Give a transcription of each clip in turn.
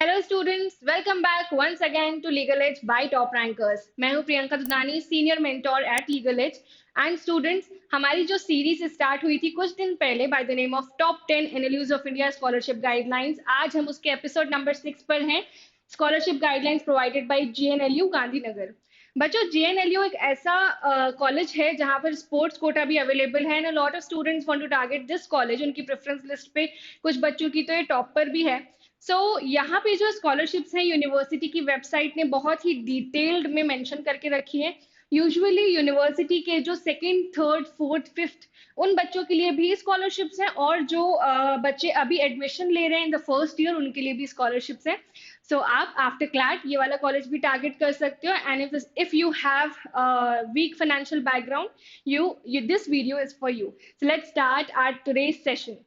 Hello students, welcome back once again to Legal Edge by Top Rankers. मैं हूं Priyanka Dudani, senior mentor at Legal Edge. And students, हमारी जो series start हुई थी कुछ दिन पहले by the name of top 10 NLUs of India scholarship guidelines, आज हम उसके एपिसोड नंबर 6 पर हैं। Scholarship guidelines provided by GNLU Gandhinagar. बच्चों, जीएनएलयू एक ऐसा कॉलेज है जहां पर स्पोर्ट्स कोटा भी अवेलेबल है and lot of students want to target this college. उनकी प्रेफरेंस लिस्ट पे कुछ बच्चों की तो ये टॉप पर भी है। यहाँ पे जो स्कॉलरशिप्स हैं, यूनिवर्सिटी की वेबसाइट ने बहुत ही डिटेल्ड में मेंशन करके रखी है। यूजुअली यूनिवर्सिटी के जो सेकंड, थर्ड, फोर्थ, फिफ्थ उन बच्चों के लिए भी स्कॉलरशिप्स हैं, और जो बच्चे अभी एडमिशन ले रहे हैं इन द फर्स्ट ईयर उनके लिए भी स्कॉलरशिप्स हैं। आप आफ्टर क्लैट ये वाला कॉलेज भी टारगेट कर सकते हो। And if you have weak financial background, you this video is for you. So let's start our today's session.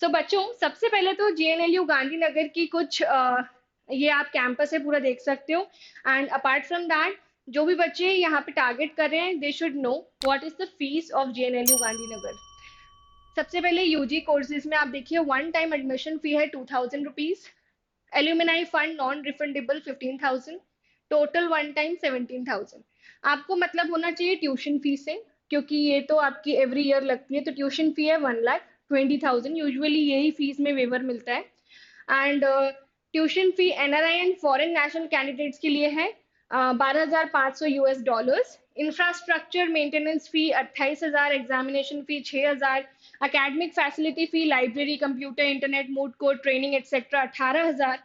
तो बच्चों, सबसे पहले तो जेएनएलयू गांधीनगर की कुछ ये आप कैंपस है पूरा देख सकते हो। एंड अपार्ट फ्रॉम दैट, जो भी बच्चे यहाँ पे टारगेट कर रहे हैं, they should know what is the fees of JNLU Gandhinagar. सबसे पहले यूजी कोर्सेज में आप देखिए, वन टाइम एडमिशन फी है 2000 rupees. Alumni fund non refundable 15,000। Total one time 17,000। आपको मतलब होना चाहिए ट्यूशन फी से, क्योंकि ये तो आपकी एवरी ईयर लगती है। तो ट्यूशन फी है 1,20,000। यूजुअली यही फीस में वेवर मिलता है। And tuition fee NRI and foreign national candidates के लिए है 12,500 US dollars. Infrastructure maintenance fee 28,000। Examination fee 6,000। Academic facility fee, library, computer, internet, moot court, training etcetera 18,000।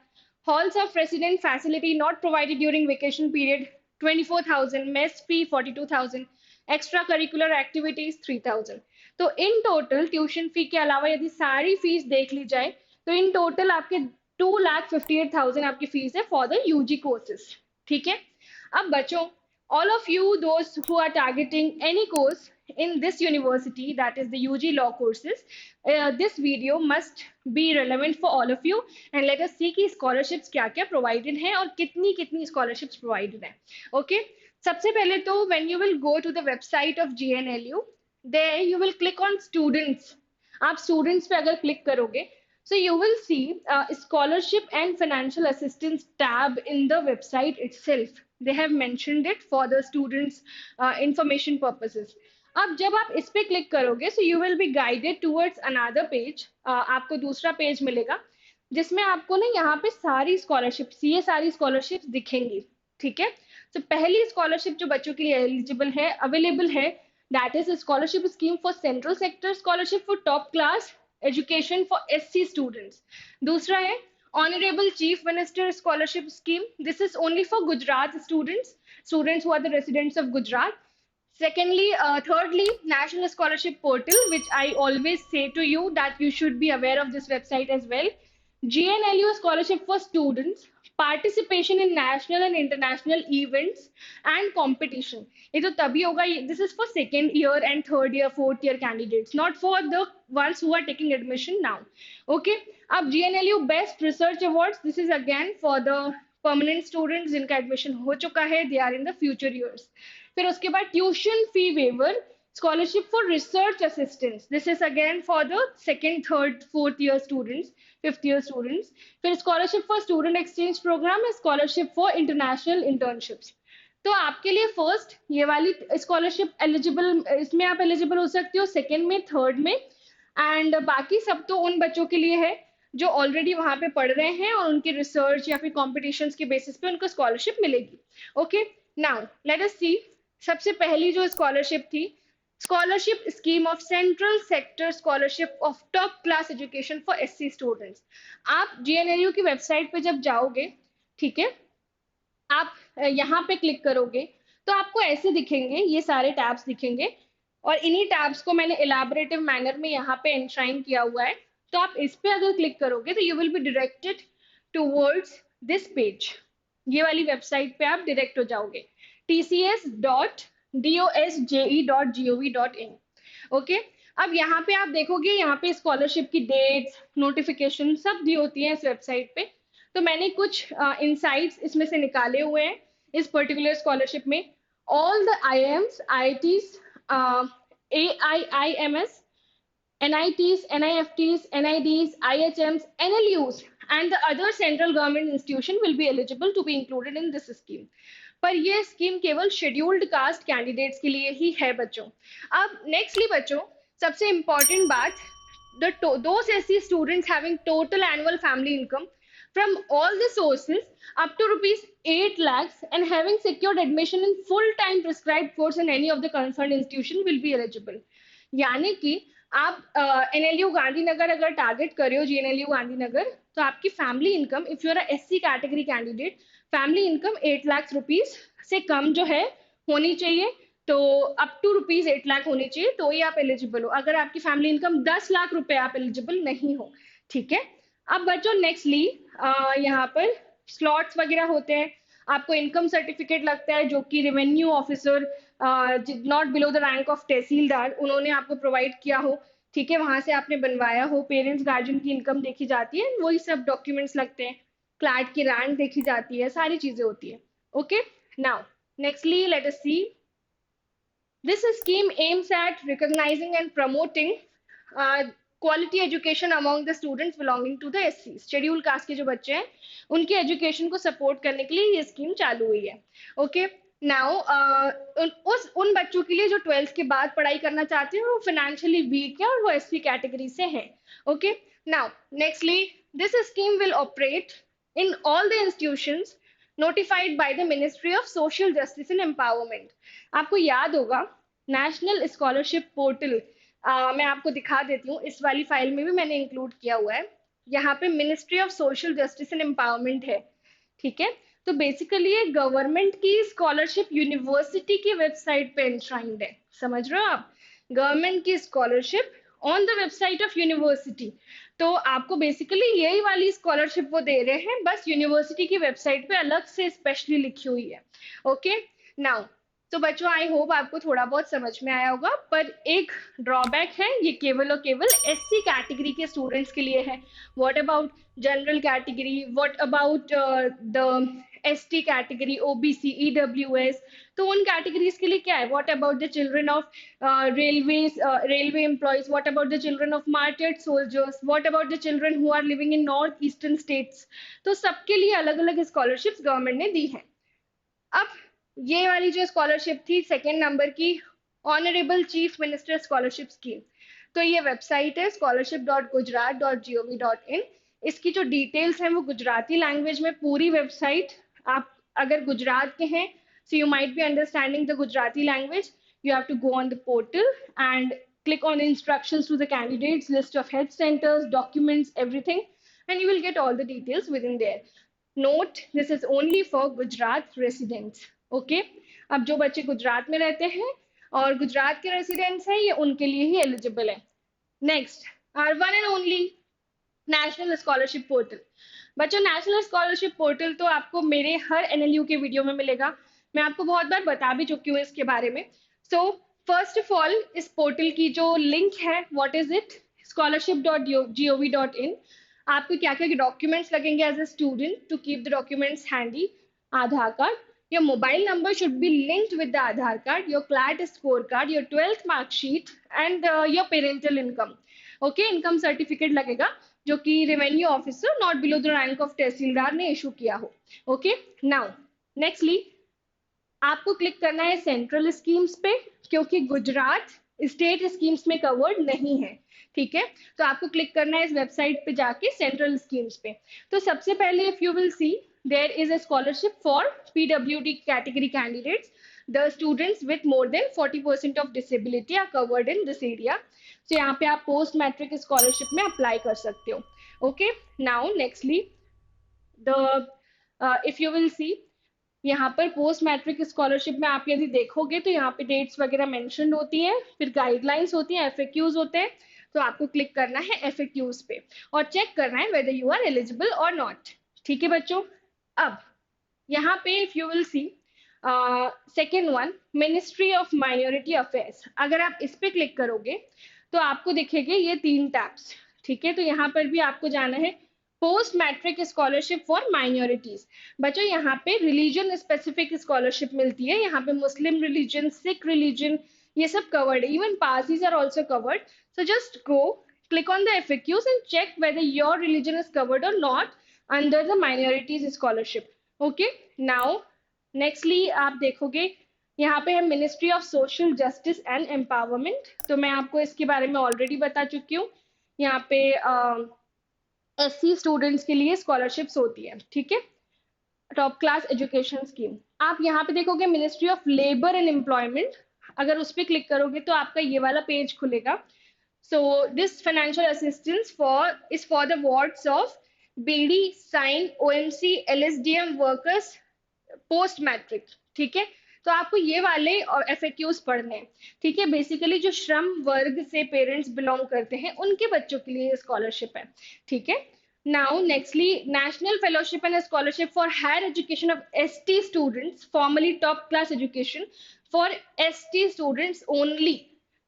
Halls of resident facility not provided during vacation period 24,000। Mess fee 42,000। Extracurricular activities 3,000। तो in total tuition fee के अलावा यदि सारी fees देख ली जाए तो in total आपके 2,58,000 आपकी फीस है फॉर द यूजी कोर्सेज। ठीक है। अब बच्चों, all of you those who are targeting any course in this university, that is the UG law courses, this video must be relevant for all of you। and let us see कि scholarships क्या क्या provided हैं और कितनी कितनी scholarships provided हैं। okay, सबसे पहले तो when you will go to the website of GNLU, there you will click on students। आप स्टूडेंट्स पे अगर क्लिक करोगे, so you will see scholarship and financial assistance tab in the website itself। they have mentioned it for the students information purposes। अब जब आप इस पे click करोगे, so you will be guided towards another page। आपको दूसरा page मिलेगा जिसमें आपको ना यहाँ पे सारी स्कॉलरशिप्स, ये सारी स्कॉलरशिप्स दिखेंगी। ठीक है। तो पहली स्कॉलरशिप जो बच्चों के लिए एलिजिबल है, अवेलेबल है, that is scholarship scheme for central sector scholarship for top class education for SC students. दूसरा है honourable chief minister scholarship scheme. This is only for Gujarat students, students who are the residents of Gujarat. Secondly, thirdly, National Scholarship Portal, which I always say to you that you should be aware of this website as well. GNLU Scholarship for Students, participation in national and international events and competition. ये तो तभी होगा, this is for second year and third year, fourth year candidates, not for the ones who are taking admission now. Okay, अब GNLU Best Research Awards, this is again for the permanent students जिनका admission हो चुका है, they are in the future years। फिर उसके बाद tuition fee waiver scholarship for research assistants, this is again for the second, third, fourth year students, fifth year students. फिर scholarship for student exchange programme है, scholarship for international internships. तो आपके लिए first ये वाली स्कॉलरशिप एलिजिबल, इसमें आप eligible हो सकते हो सेकेंड में, थर्ड में। एंड बाकी सब तो उन बच्चों के लिए है जो ऑलरेडी वहां पे पढ़ रहे हैं और उनकी रिसर्च या फिर कॉम्पिटिशन्स के बेसिस पे उनको स्कॉलरशिप मिलेगी। ओके, नाउ लेट अस सी। सबसे पहली जो स्कॉलरशिप थी, scholarship scheme of central sector scholarship of top class education for SC students. आप जीएनएलयू की वेबसाइट पे जब जाओगे, ठीक है, आप यहाँ पे क्लिक करोगे तो आपको ऐसे दिखेंगे, ये सारे टैब्स दिखेंगे और इन्हीं टैब्स को मैंने इलाबोरेटिव मैनर में यहाँ पे एंश्राइन किया हुआ है। तो आप इस पे अगर क्लिक करोगे तो you will be directed towards this page. ये वाली वेबसाइट पे आप डायरेक्ट हो जाओगे, tcs.dosje.gov.in। ओके, अब यहाँ पे आप देखोगे, यहाँ पे स्कॉलरशिप की डेट्स, नोटिफिकेशन सब दी होती है इस वेबसाइट पे। तो मैंने कुछ इनसाइट्स इसमें से निकाले हुए हैं इस पर्टिकुलर स्कॉलरशिप में। All the IIMs, IITs, AIIMS NITs, NIFTs, NIDs, IHMs, NLUs, and the other central government institution will be eligible to be included in this scheme. पर ये स्कीम केवल शेड्यूल्ड कास्ट कैंडिडेट्स के लिए ही है बच्चों. अब nextly बच्चों, सबसे इंपॉर्टेंट बात, those SC students having total annual family income from all the sources up to rupees 8 lakhs and having secured admission in full time prescribed course in any of the concerned institution will be eligible. यानी कि आप NLU Gandhinagar अगर target कर रहे हो, GNLU Gandhinagar, तो आपकी family income, if you are SC category candidate, family income 8 lakh rupees से कम जो है होनी चाहिए. तो अप टू रुपीज 8 लाख होनी चाहिए तो ही आप एलिजिबल हो. अगर आपकी फैमिली इनकम 10 लाख रुपए, आप एलिजिबल नहीं हो. ठीक है. अब बच्चों नेक्स्टली यहाँ पर स्लॉट्स वगैरह होते हैं. आपको इनकम सर्टिफिकेट लगता है जो कि revenue officer not below the rank of tehsildar उन्होंने आपको प्रोवाइड किया हो. ठीक है, वहां से आपने बनवाया हो. पेरेंट्स गार्जियन की इनकम देखी जाती है, वही सब डॉक्यूमेंट्स लगते हैं. क्लैट की रैंक देखी जाती है, सारी चीजें होती है. Okay, now nextly let us see. This scheme aims at recognizing and promoting quality education among the students belonging to the SCs. Schedule caste के जो बच्चे हैं उनकी एजुकेशन को सपोर्ट करने के लिए ये स्कीम चालू हुई है. ओके, नाउ उन बच्चों के लिए जो 12th के बाद पढ़ाई करना चाहते हैं, वो फाइनेंशियली वीक है और वो एससी कैटेगरी से है. Okay, now nextly this scheme will operate in all the institutions notified by the ministry of social justice and empowerment. आपको याद होगा नेशनल स्कॉलरशिप पोर्टल, मैं आपको दिखा देती हूँ, इस वाली फाइल में भी मैंने इंक्लूड किया हुआ है. यहाँ पे ministry of social justice and empowerment है. ठीक है, तो बेसिकली ये गवर्नमेंट की स्कॉलरशिप यूनिवर्सिटी की वेबसाइट पे एंश्राइंड है. समझ रहे हो आप? गवर्नमेंट की scholarship on the website of university. तो आपको बेसिकली यही वाली स्कॉलरशिप वो दे रहे हैं, बस यूनिवर्सिटी की वेबसाइट पे अलग से स्पेशली लिखी हुई है. ओके, नाउ तो बच्चों आई होप आपको थोड़ा बहुत समझ में आया होगा. पर एक ड्रॉबैक है, ये केवल और केवल एससी कैटेगरी के स्टूडेंट्स के लिए है. What about general category, what about the ST category, OBC, EWS, तो उन कैटेगरीज के लिए क्या है? What about the children of railway employees, what about the children of martyred soldiers, what about the children who are living in north eastern states. तो सबके लिए अलग अलग स्कॉलरशिप्स गवर्नमेंट ने दी है. अब ये वाली जो स्कॉलरशिप थी सेकेंड नंबर की, honourable chief minister scholarship scheme, तो ये वेबसाइट है scholarship.gujarat.gov.in. इसकी जो डिटेल्स हैं वो गुजराती लैंग्वेज में, पूरी वेबसाइट. आप अगर गुजरात के हैं, so you might be understanding the Gujarati language, you have to go on the portal and click on instructions to the candidates, list of health centers, documents, everything, and you will get all the details within there. Note, this is only for Gujarat residents. Okay, अब जो बच्चे गुजरात में रहते हैं और गुजरात के residents हैं, ये उनके लिए ही एलिजिबल है. Next, are one and only national scholarship portal. बच्चों नेशनल स्कॉलरशिप पोर्टल तो आपको मेरे हर एनएलयू के वीडियो में मिलेगा. मैं आपको बहुत बार बता भी चुकी हूँ इसके बारे में. सो फर्स्ट ऑफ ऑल, इस पोर्टल की जो लिंक है, व्हाट इज इट? scholarship.gov.in. आपको क्या क्या डॉक्यूमेंट्स लगेंगे as a student to keep the documents handy? Aadhaar card, your mobile number should be linked with the Aadhaar card, your CLAT scorecard, your 12th mark sheet and your parental income. Okay, income certificate लगेगा जो कि revenue officer not below the rank of tehsildar ने issue किया हो. Okay, now nextly आपको click करना है central schemes पे, क्योंकि गुजरात स्टेट स्कीम्स में कवर्ड नहीं है. ठीक है, तो आपको क्लिक करना है इस वेबसाइट पे जाके सेंट्रल स्कीम्स पे. तो सबसे पहले if you will see, there is a scholarship for PWD category candidates. The students with more than 40% of disability are covered in this area. So यहाँ पे आप पोस्ट मैट्रिक स्कॉलरशिप में अप्लाई कर सकते हो. Okay, now nextly if you will see, यहाँ पर post matric scholarship में आप यदि देखोगे तो यहाँ पे डेट्स वगैरह मेंशन होती हैं, फिर गाइडलाइंस होती हैं, एफएक्यूज होते हैं. तो आपको क्लिक करना है एफएक्यूज पे और चेक करना है whether you are eligible or not. ठीक है बच्चों. अब यहाँ पे if you will see second one, ministry of minority affairs, अगर आप इस पे क्लिक करोगे तो आपको दिखेंगे ये 3 टैब्स. ठीक है, तो यहाँ पर भी आपको जाना है post matric scholarship for minorities. बच्चों यहाँ पे रिलीजन स्पेसिफिक स्कॉलरशिप मिलती है. यहाँ पे मुस्लिम रिलीजन, सिख रिलीजन ये सब covered. Even parsis are also covered. So just go, click on the FAQs and check whether your religion is covered or not under the minorities scholarship. Okay. Now, nextly आप देखोगे यहाँ पे है ministry of social justice and empowerment. तो मैं आपको इसके बारे में ऑलरेडी बता चुकी हूँ. यहाँ पे SC स्टूडेंट्स के लिए स्कॉलरशिप्स होती है. ठीक है. Top class education scheme. आप यहाँ पे देखोगे ministry of labour and employment. अगर उस पर क्लिक करोगे तो आपका ये वाला पेज खुलेगा. So this financial assistance for the wards of BD, cine, OMC, LSDM workers post matric. ठीक है. तो आपको ये वाले FAQs पढ़ने हैं. ठीक है. बेसिकली जो श्रम वर्ग से पेरेंट्स बिलोंग करते हैं उनके बच्चों के लिए स्कॉलरशिप है. ठीक है. Now, nextly, National Fellowship and Scholarship for Higher Education of ST students, formerly top class education for ST students only.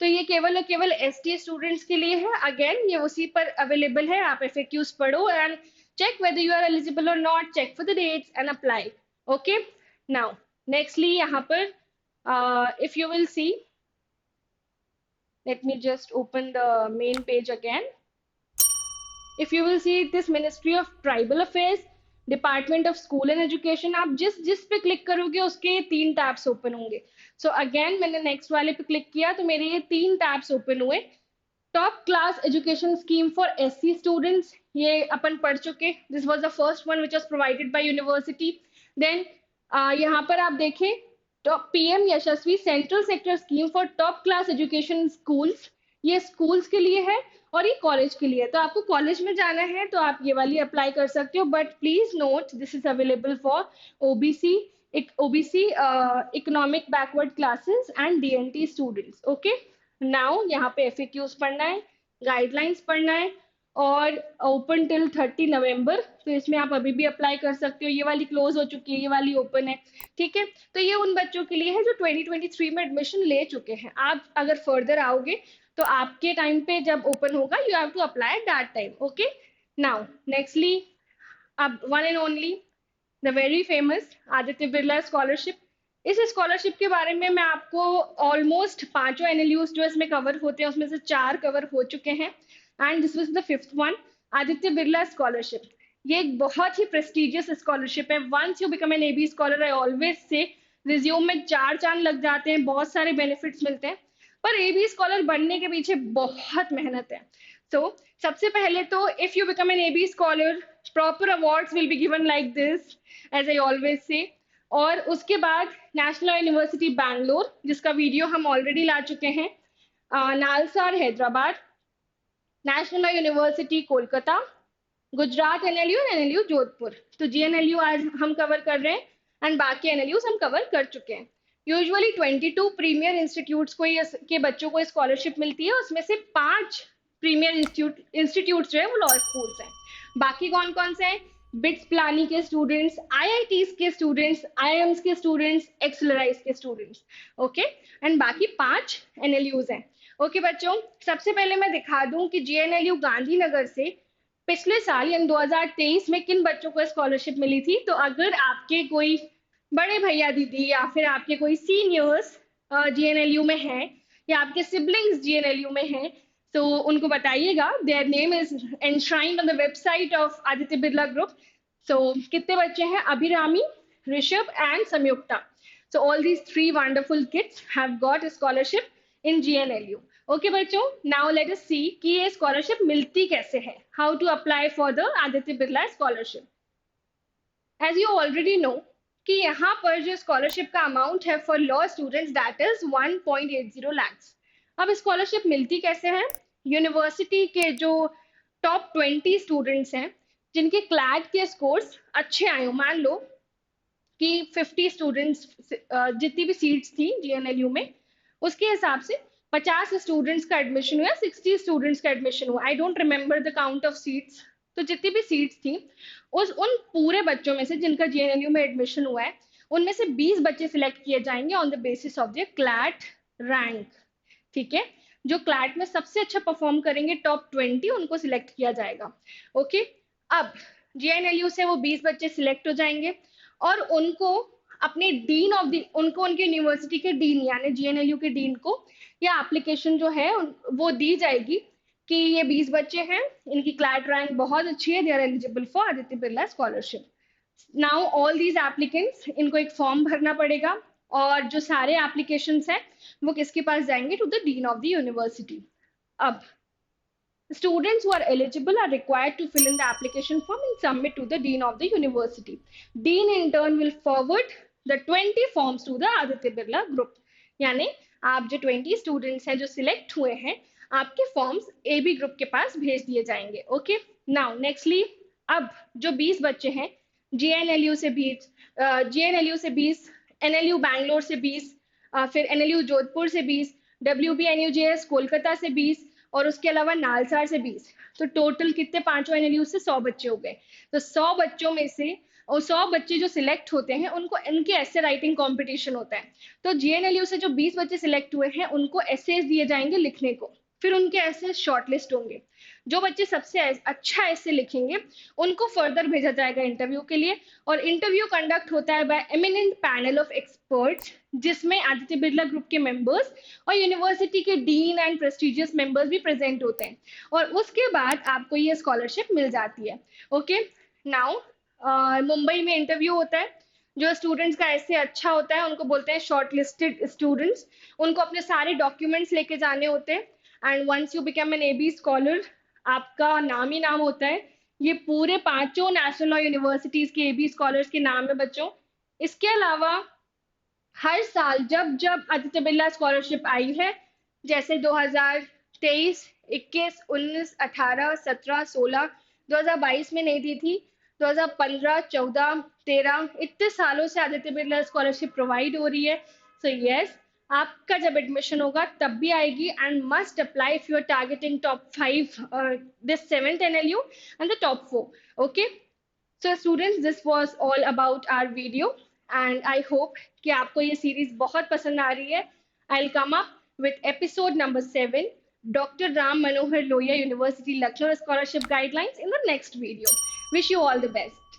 तो ये केवल और केवल ST students के लिए है. Again, ये उसी पर अवेलेबल है. आप FAQs पढ़ो and check whether you are eligible or not. Check for the dates and apply. Okay. Now, nextly, यहाँ पर if you will see, let me just open the main page again. If you will see this Ministry of Tribal Affairs, Department of School and Education, आप जिस पे click करोगे उसके 3 tabs open होंगे. So again मैंने next वाले पे click किया तो मेरे ये 3 टैब्स ओपन हुए. Top class education scheme for SC students, ये अपन पढ़ चुके. This was the first one which was provided by university. Then यहाँ पर आप देखें top PM Yashasvi central sector scheme for top class education schools. ये स्कूल्स के लिए है और ये कॉलेज के लिए. तो आपको कॉलेज में जाना है तो आप ये वाली अप्लाई कर सकते हो. But please note this is available for OBC economic backward classes and DNT students. Okay. Now यहाँ पे FAQs पढ़ना है, गाइडलाइंस पढ़ना है और ओपन टिल 30 नवंबर. तो इसमें आप अभी भी अप्लाई कर सकते हो. ये वाली क्लोज हो चुकी है, ये वाली ओपन है. ठीक है. तो ये उन बच्चों के लिए है जो 2023 में एडमिशन ले चुके हैं. आप अगर फर्दर आओगे तो आपके टाइम पे जब ओपन होगा you have to apply at that time. Okay. Now nextly अब one and only the very famous Aditya Birla scholarship. इस स्कॉलरशिप के बारे में मैं आपको ऑलमोस्ट 5 NLUs जो इसमें कवर होते हैं उसमें से 4 कवर हो चुके हैं and this was the 5th one, Aditya Birla scholarship. ये एक बहुत ही प्रेस्टिजियस स्कॉलरशिप है. Once you become an AB scholar, I always say resume में 4 चांद लग जाते हैं, बहुत सारे बेनिफिट्स मिलते हैं. पर AB स्कॉलर बनने के पीछे बहुत मेहनत है. तो सबसे पहले तो if you become an AB scholar, proper awards will be given like this as I always say. और उसके बाद नेशनल यूनिवर्सिटी बैंगलोर, जिसका वीडियो हम ऑलरेडी ला चुके हैं, NALSAR Hyderabad, national university Kolkata, Gujarat NLU और NLU जोधपुर. तो GNLU आज हम कवर कर रहे हैं एंड बाकी NLUs हम कवर कर चुके हैं. यूजुअली 22 प्रीमियर इंस्टीट्यूट्स को के बच्चों को स्कॉलरशिप मिलती है. उसमें से 5 प्रीमियर इंस्टीट्यूट्स जो है वो लॉ स्कूल्स हैं. बाकी कौन कौन से हैं? बिट्स पिलानी के स्टूडेंट्स, IITs के स्टूडेंट्स, IIMs के स्टूडेंट्स, एक्सेलराइज के स्टूडेंट्स. ओके. एंड बाकी 5 NLUs हैं. ओके बच्चों, सबसे पहले मैं दिखा दूं कि GNLU गांधीनगर से पिछले साल यानी 2023 में किन बच्चों को स्कॉलरशिप मिली थी. तो अगर आपके कोई बड़े भैया दीदी या फिर आपके कोई सीनियर्स GNLU में हैं या आपके सिबलिंग्स GNLU में हैं तो उनको बताइएगा. Their name is enshrined on the website of Aditya Birla group. So कितने बच्चे हैं? Abhirami, Rishabh and Sanyukta. So all these 3 wonderful kids have got scholarship in GNLU. Okay बच्चों, नाउ लेट अस सी कि ये स्कॉलरशिप मिलती कैसे है. How to apply for the Aditya Birla scholarship. As you already know कि यहाँ पर जो स्कॉलरशिप का अमाउंट है for law students that is 1.80 lakhs. अब स्कॉलरशिप मिलती कैसे है? यूनिवर्सिटी के जो टॉप 20 स्टूडेंट्स हैं जिनके क्लैट के स्कोर्स अच्छे आए हो, मान लो कि 50 स्टूडेंट्स जितनी भी सीट्स थी GNLU में उसके हिसाब से 50 स्टूडेंट्स का एडमिशन हुआ, 60 स्टूडेंट्स का एडमिशन हुआ. I don't remember the count of seats. तो जितनी भी सीट्स थी उन पूरे बच्चों में से जिनका GNLU में एडमिशन हुआ है उनमें से 20 बच्चे सिलेक्ट किए जाएंगे on the basis of their CLAT rank. ठीक है. जो क्लैट में सबसे अच्छा परफॉर्म करेंगे टॉप 20 उनको सिलेक्ट किया जाएगा. ओके. अब GNLU से वो 20 बच्चे सिलेक्ट हो जाएंगे और उनको अपने डीन ऑफ द उनको उनके यूनिवर्सिटी के डीन यानी जीएनएलयू के डीन को या एप्लीकेशन जो है वो दी जाएगी कि ये 20 बच्चे हैं, इनकी क्लैट रैंक बहुत अच्छी है, they are eligible for Aditya Birla scholarship. Now all these applicants, इनको एक फॉर्म भरना पड़ेगा और जो सारे एप्लीकेशंस हैं वो किसके पास जाएंगे? To the dean of the university. अब students who are eligible are required to fill in the application form and submit to the dean of the university. Dean in turn will forward the 20 forms to the Aditya Birla group. यानी आप जो 20 students हैं जो select हुए हैं, आपके forms AB group के पास भेज दिए जाएंगे। ओके, नाउ नेक्स्टली अब जो 20 बच्चे हैं जीएनएलयू से 20, एनएलयू बैंगलोर से 20, फिर एनएलयू जोधपुर से 20, WBNUJS कोलकाता से 20 और उसके अलावा नालसार से 20, तो टोटल कितने पांचों एनएलयू से 100 बच्चे हो गए। तो 100 बच्चों में से और 100 बच्चे जो सिलेक्ट होते हैं उनको इनके ऐसे राइटिंग कंपटीशन होता है। तो जीएनएलयू से जो 20 बच्चे सिलेक्ट हुए हैं उनको एसेज दिए जाएंगे लिखने को, फिर उनके ऐसे शॉर्टलिस्ट होंगे। जो बच्चे सबसे अच्छा ऐसे लिखेंगे उनको फर्दर भेजा जाएगा इंटरव्यू के लिए, और इंटरव्यू कंडक्ट होता है by eminent panel of experts, जिसमें आदित्य बिरला ग्रुप के मेंबर्स और यूनिवर्सिटी के डीन एंड प्रेस्टिजियस मेंबर्स भी प्रेजेंट होते हैं, और उसके बाद आपको ये स्कॉलरशिप मिल जाती है। ओके, नाउ मुंबई में इंटरव्यू होता है। जो स्टूडेंट्स का ऐसे अच्छा होता है उनको बोलते हैं शॉर्ट लिस्टेड स्टूडेंट्स, उनको अपने सारे डॉक्यूमेंट्स लेके जाने होते हैं, and once you become an AB scholar आपका नाम ही नाम होता है। ये पूरे पांचों नेशनल और यूनिवर्सिटीज के एबी स्कॉलर्स के नाम है बच्चों। इसके अलावा हर साल जब जब आदित्य बिरला स्कॉलरशिप आई है, जैसे 2023, 21, 19, 18, 17, 16, 2022 में नहीं दी थी, 2015, 14, 13, इतने सालों से आदित्य बिरला स्कॉलरशिप प्रोवाइड हो रही है। सो यस, आपका जब एडमिशन होगा तब भी आएगी, and must apply if you are targeting top 5 this 7th NLU and the top 4. Okay, so students, this was all about our video and I hope कि आपको ये सीरीज बहुत पसंद आ रही है। I'll come up with episode number 7, Dr. Ram Manohar Lohia University Lecturer Scholarship Guidelines, in the next video. Wish you all the best.